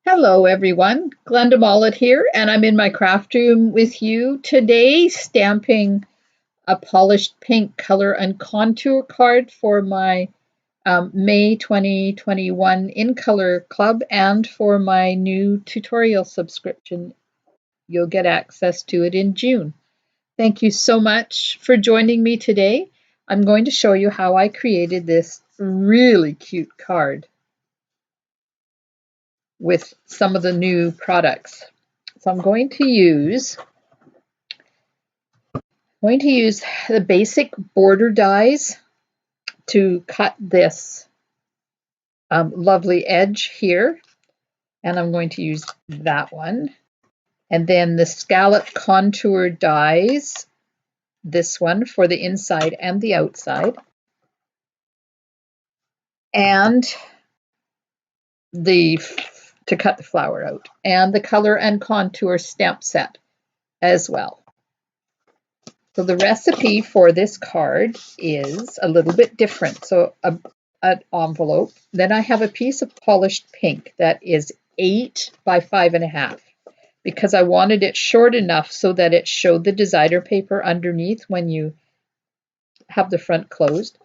Hello everyone, Glenda Mollet here, and I'm in my craft room with you today stamping a polished pink color and contour card for my May 2021 In Color Club and for my new tutorial subscription. You'll get access to it in June. Thank you so much for joining me today. I'm going to show you how I created this really cute card with some of the new products. So I'm going to use the basic border dies to cut this lovely edge here, and I'm going to use that one. And then the Scalloped Contours Dies, this one for the inside and the outside, and to cut the flower out, and the color and contour stamp set as well. So the recipe for this card is a little bit different. So an envelope, then I have a piece of polished pink that is 8 by 5.5 because I wanted it short enough so that it showed the designer paper underneath when you have the front closed.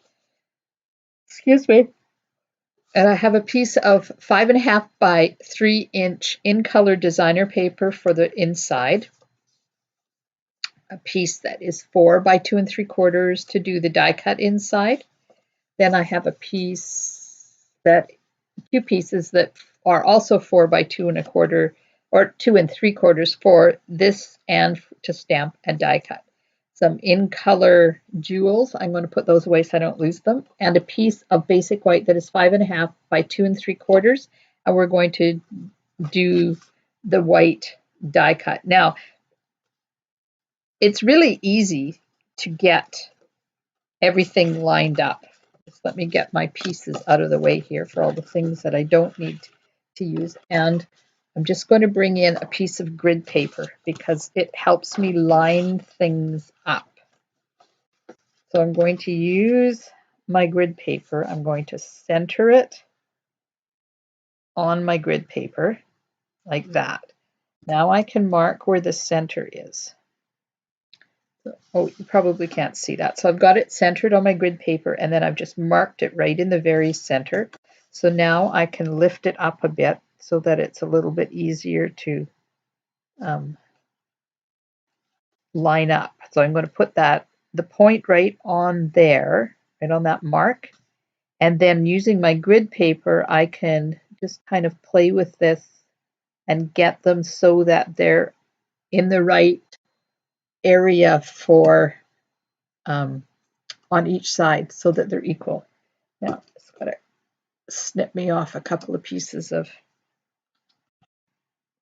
Excuse me. And I have a piece of 5.5 by 3-inch in color designer paper for the inside. A piece that is 4 by 2 3/4 to do the die cut inside. Then I have two pieces that are also 4 by 2 1/4 or 2 3/4 for this and to stamp and die cut. Some in color jewels, I'm going to put those away so I don't lose them, and a piece of basic white that is 5.5 by 2 3/4, and we're going to do the white die cut. Now, it's really easy to get everything lined up. Just let me get my pieces out of the way here for all the things that I don't need to use. And I'm just going to bring in a piece of grid paper because it helps me line things up. So I'm going to use my grid paper. I'm going to center it on my grid paper like that. Now I can mark where the center is. Oh, you probably can't see that. So I've got it centered on my grid paper, and then I've just marked it right in the very center. So now I can lift it up a bit so that it's a little bit easier to line up. So I'm going to put the point right on there, right on that mark. And then using my grid paper, I can just kind of play with this and get them so that they're in the right area for on each side so that they're equal. Now, just got to snip me off a couple of pieces of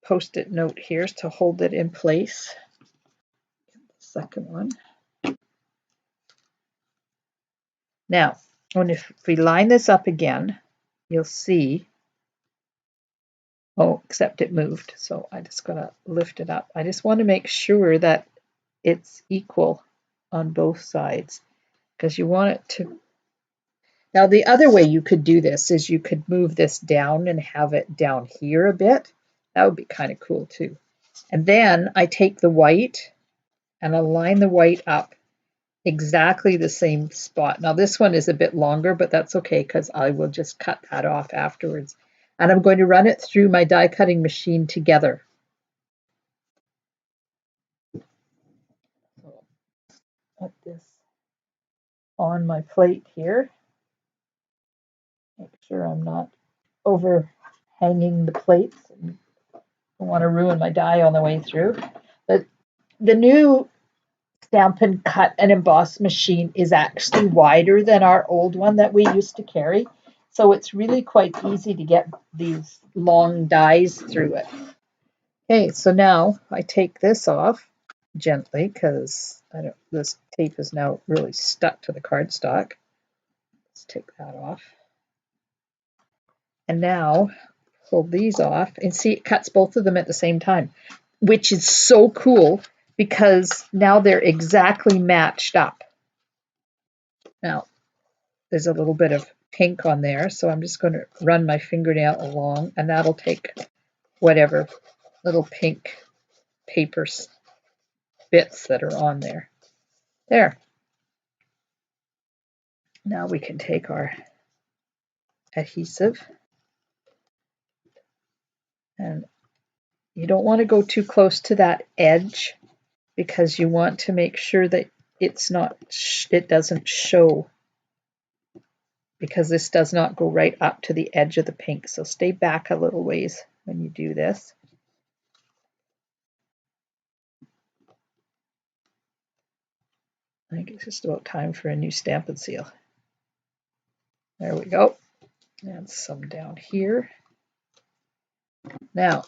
Post-it note here to hold it in place. The second one. Now, if we line this up again, you'll see, oh, except it moved, so I just got to lift it up. I just want to make sure that it's equal on both sides because you want it to. Now, the other way you could do this is you could move this down and have it down here a bit. That would be kind of cool too. And then I take the white and I'll line the white up exactly the same spot. Now this one is a bit longer, but that's okay because I will just cut that off afterwards. And I'm going to run it through my die cutting machine together. So put this on my plate here. Make sure I'm not overhanging the plates. I don't want to ruin my die on the way through. But the new Stamp and Cut and Emboss machine is actually wider than our old one that we used to carry. So it's really quite easy to get these long dies through it. Okay, so now I take this off gently because this tape is now really stuck to the cardstock. Let's take that off. And now pull these off and see it cuts both of them at the same time, which is so cool because now they're exactly matched up. Now, there's a little bit of pink on there, so I'm just going to run my fingernail along, and that'll take whatever little pink paper bits that are on there. There. Now we can take our adhesive, and you don't want to go too close to that edge because you want to make sure that it doesn't show, because this does not go right up to the edge of the pink. So stay back a little ways when you do this. I think it's just about time for a new Stampin' Seal. There we go. And some down here. Now,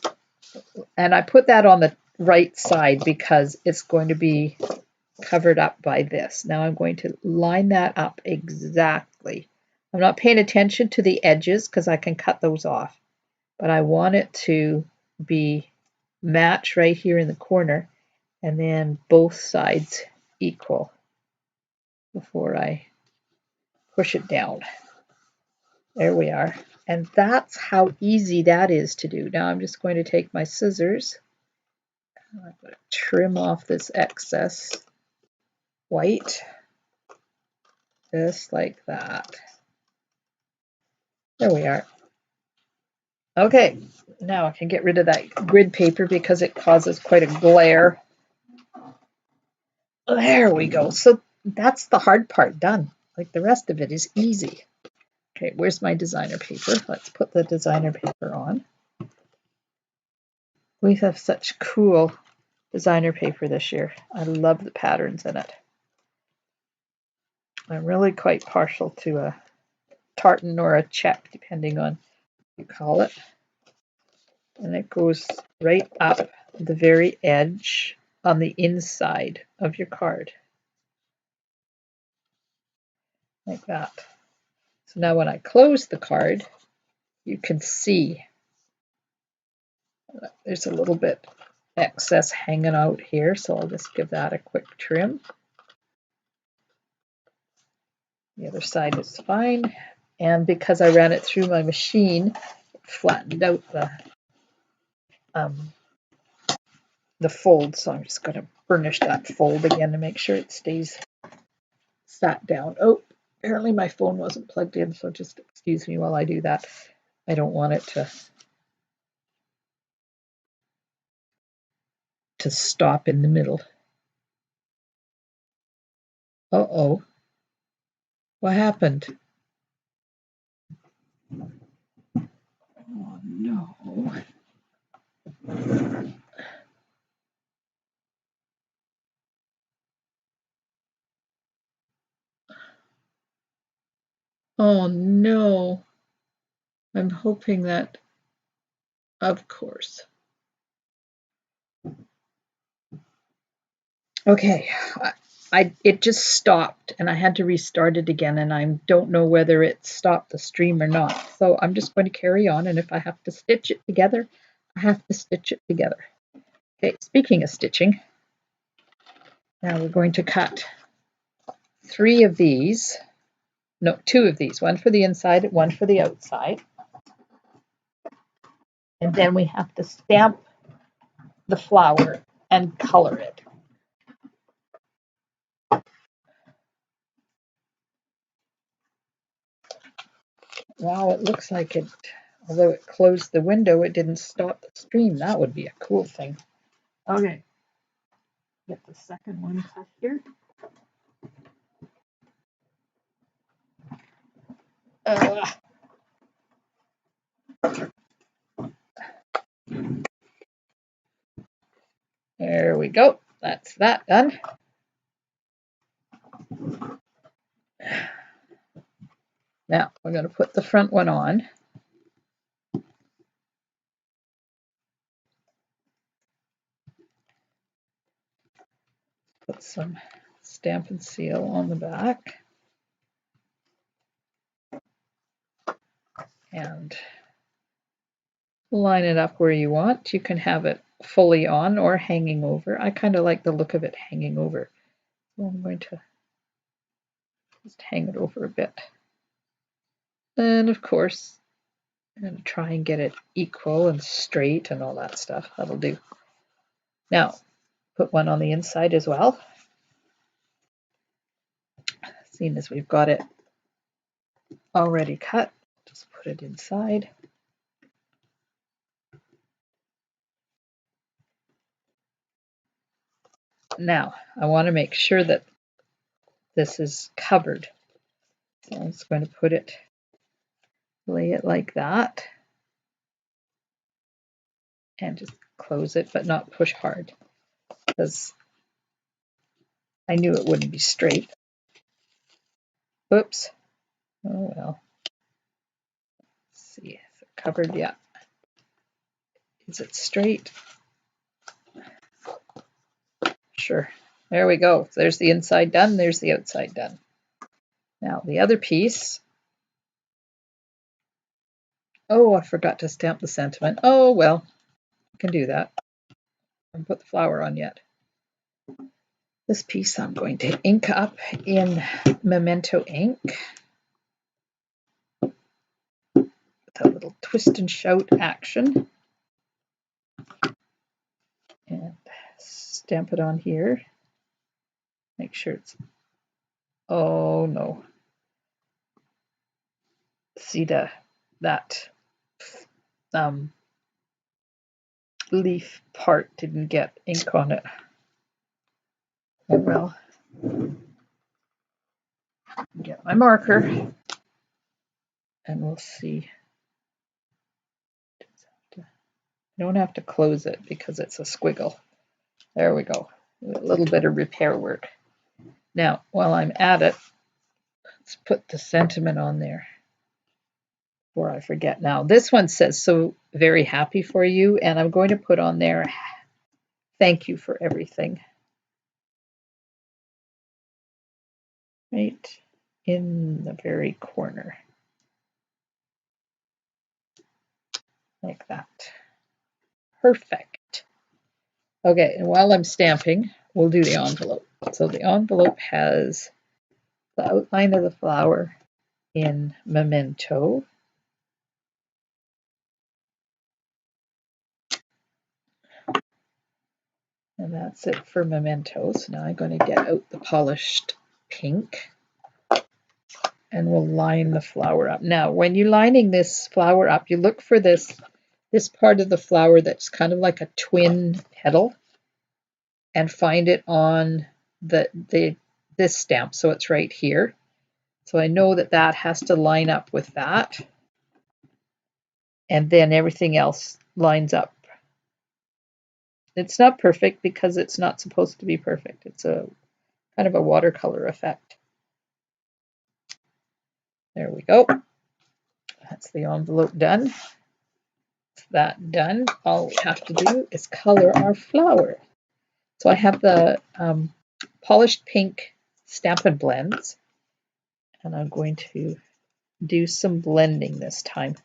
and I put that on the right side because it's going to be covered up by this. Now I'm going to line that up exactly. I'm not paying attention to the edges because I can cut those off, but I want it to be match right here in the corner, and then both sides equal before I push it down. There we are. And that's how easy that is to do. Now I'm just going to take my scissors. I'm going to trim off this excess white, just like that. There we are. Okay, now I can get rid of that grid paper because it causes quite a glare. There we go. So that's the hard part done. Like the rest of it is easy. Okay, where's my designer paper? Let's put the designer paper on. We have such cool designer paper this year. I love the patterns in it. I'm really quite partial to a tartan or a check, depending on what you call it. And it goes right up the very edge on the inside of your card. Like that. So now when I close the card, you can see there's a little bit excess hanging out here, so I'll just give that a quick trim. The other side is fine, and because I ran it through my machine, it flattened out the fold, so I'm just going to burnish that fold again to make sure it stays sat down. Oh, apparently my phone wasn't plugged in, so just excuse me while I do that. I don't want it to stop in the middle. Uh-oh. What happened? Oh, no. Oh, no. I'm hoping that, of course. Okay, it just stopped and I had to restart it again, and I don't know whether it stopped the stream or not. So I'm just going to carry on, and if I have to stitch it together, I have to stitch it together. Okay, speaking of stitching, now we're going to cut 3 of these. No, 2 of these, one for the inside, one for the outside. And then we have to stamp the flower and color it. Wow, it looks like it, although it closed the window, it didn't stop the stream. That would be a cool thing. Okay, get the second one cut here. There we go. That's that done. Now we're going to put the front one on. Put some Stampin' Seal on the back. And line it up where you want. You can have it fully on or hanging over. I kind of like the look of it hanging over. So I'm going to just hang it over a bit. And of course, I'm going to try and get it equal and straight and all that stuff. That'll do. Now, put one on the inside as well. Seeing as we've got it already cut, just put it inside. Now, I want to make sure that this is covered. So I'm just going to put it, lay it like that, and just close it, but not push hard, because I knew it wouldn't be straight. Oops. Oh well. Let's see, is it covered? Yeah. Is it straight? Sure. There we go. There's the inside done. There's the outside done. Now the other piece. Oh, I forgot to stamp the sentiment. Oh well, I can do that. I haven't put the flower on yet. This piece I'm going to ink up in Memento ink with a little twist and shout action, and stamp it on here. Make sure it's, oh no, see that leaf part didn't get ink on it. Oh well. Get my marker and we'll see. I don't have to close it because it's a squiggle. There we go. A little bit of repair work. Now, while I'm at it, let's put the sentiment on there before I forget. Now, this one says, "So very happy for you," and I'm going to put on there, "Thank you for everything." Right in the very corner. Like that. Perfect. Okay, and while I'm stamping, we'll do the envelope. So the envelope has the outline of the flower in Memento. And that's it for Memento. So now I'm going to get out the polished pink and we'll line the flower up. Now, when you're lining this flower up, you look for this part of the flower that's kind of like a twin petal, and find it on this stamp. So it's right here. So I know that has to line up with that. And then everything else lines up. It's not perfect because it's not supposed to be perfect. It's a kind of a watercolor effect. There we go. That's the envelope done. With that done, all we have to do is color our flower. So I have the polished pink Stampin' Blends, and I'm going to do some blending this time.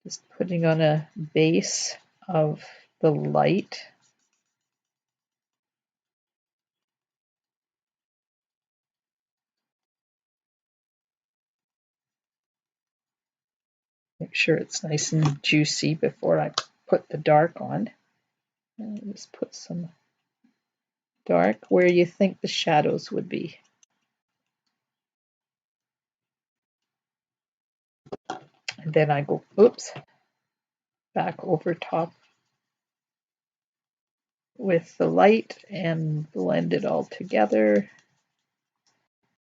Just putting on a base of the light. Make sure it's nice and juicy before I put the dark on. And just put some dark where you think the shadows would be. And then I go, oops, back over top with the light and blend it all together.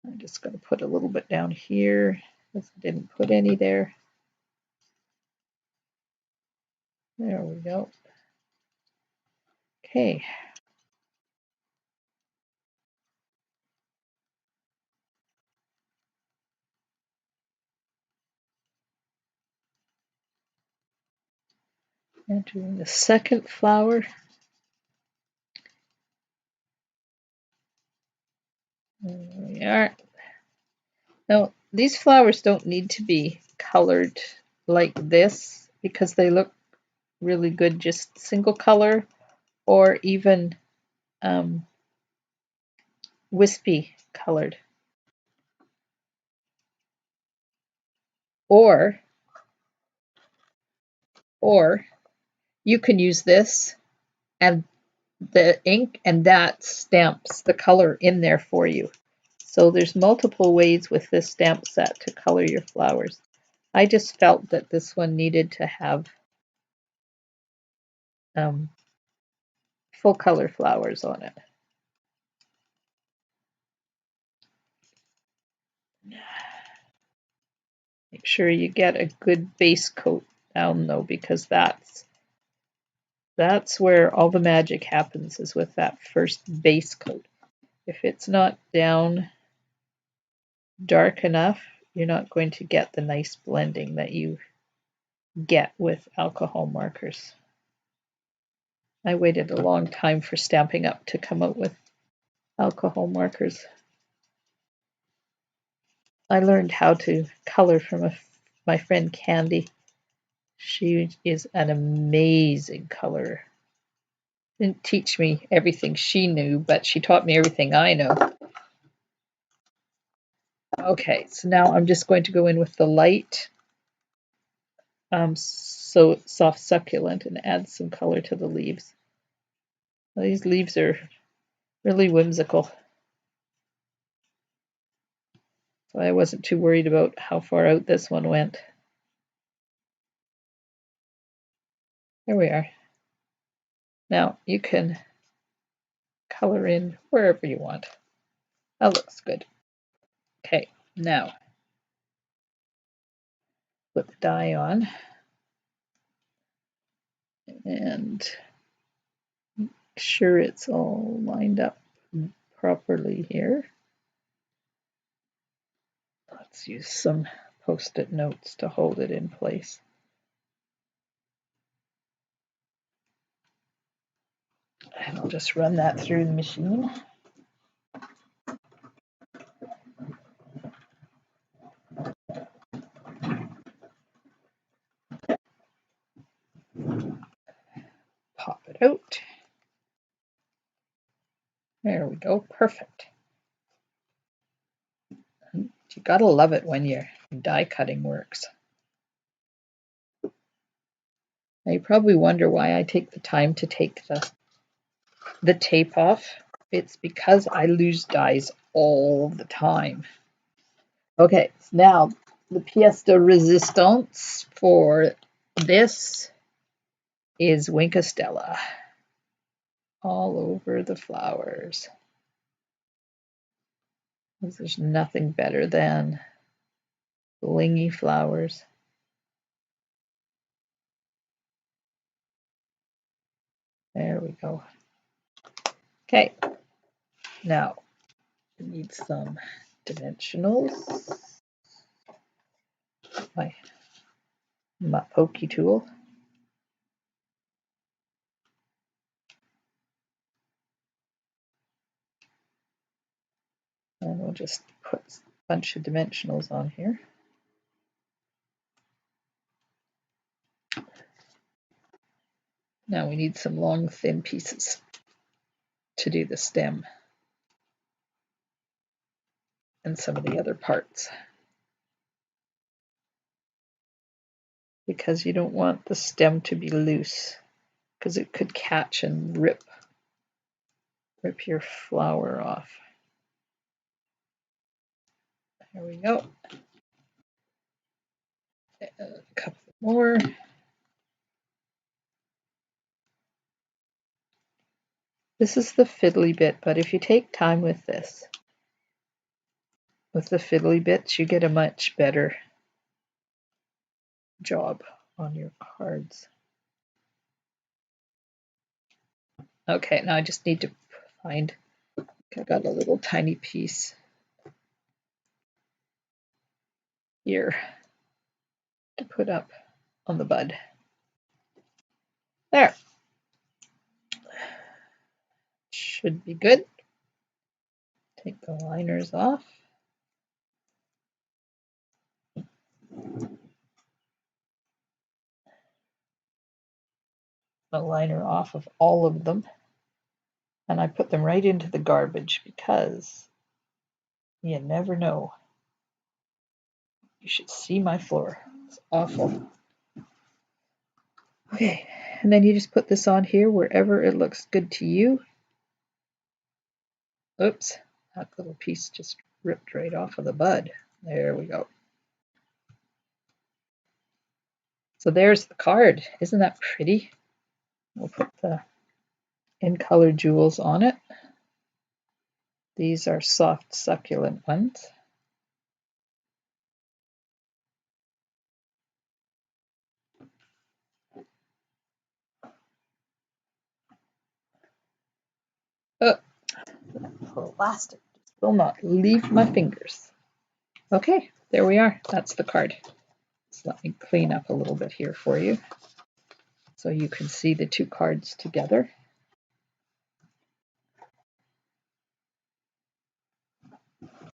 I'm just going to put a little bit down here because I didn't put any there. There we go. Okay. And doing the second flower. There we are. Now, these flowers don't need to be colored like this because they look really good just single color, or even wispy colored. Or you can use this and the ink, and that stamps the color in there for you. So there's multiple ways with this stamp set to color your flowers. I just felt that this one needed to have full color flowers on it. Make sure you get a good base coat down though, because that's where all the magic happens, is with that first base coat. If it's not down dark enough, you're not going to get the nice blending that you get with alcohol markers. I waited a long time for Stampin' Up! To come out with alcohol markers. I learned how to color from my friend Candy. She is an amazing colorer. Didn't teach me everything she knew, but she taught me everything I know. Okay, so now I'm just going to go in with the light, so soft succulent, and add some color to the leaves. These leaves are really whimsical. So I wasn't too worried about how far out this one went. There we are. Now you can color in wherever you want. That looks good. Okay, now put the dye on and make sure it's all lined up properly here. Let's use some post-it notes to hold it in place. And I'll just run that through the machine. Pop it out. There we go, perfect. You gotta love it when your die cutting works. Now you probably wonder why I take the time to take the tape off. It's because I lose dies all the time. Okay, so now the pièce de résistance for this is Wink Stella all over the flowers. There's nothing better than blingy flowers. There we go. Okay, now we need some dimensionals. My pokey tool. And we'll just put a bunch of dimensionals on here. Now we need some long, thin pieces to do the stem and some of the other parts, because you don't want the stem to be loose, because it could catch and rip your flower off. There we go. A couple more. This is the fiddly bit, but if you take time with this, with the fiddly bits, you get a much better job on your cards. Okay, now I just need to find, I got a little tiny piece here to put up on the bud. There. Should be good. Take the liners off. A liner off of all of them. And I put them right into the garbage because you never know. You should see my floor. It's awful. Okay, and then you just put this on here wherever it looks good to you. Oops, that little piece just ripped right off of the bud. There we go. So there's the card. Isn't that pretty? We'll put the in color jewels on it. These are soft, succulent ones. Oh, the plastic will not leave my fingers. Okay, there we are. That's the card. So let me clean up a little bit here for you so you can see the two cards together.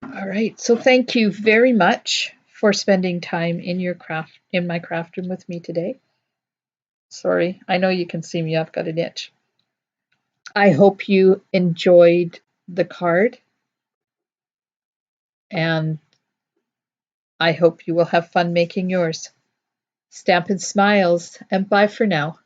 All right, so thank you very much for spending time in my craft room with me today. Sorry, I know you can see me, I've got an itch. I hope you enjoyed the card, and I hope you will have fun making yours. Stampin' Smiles, and bye for now.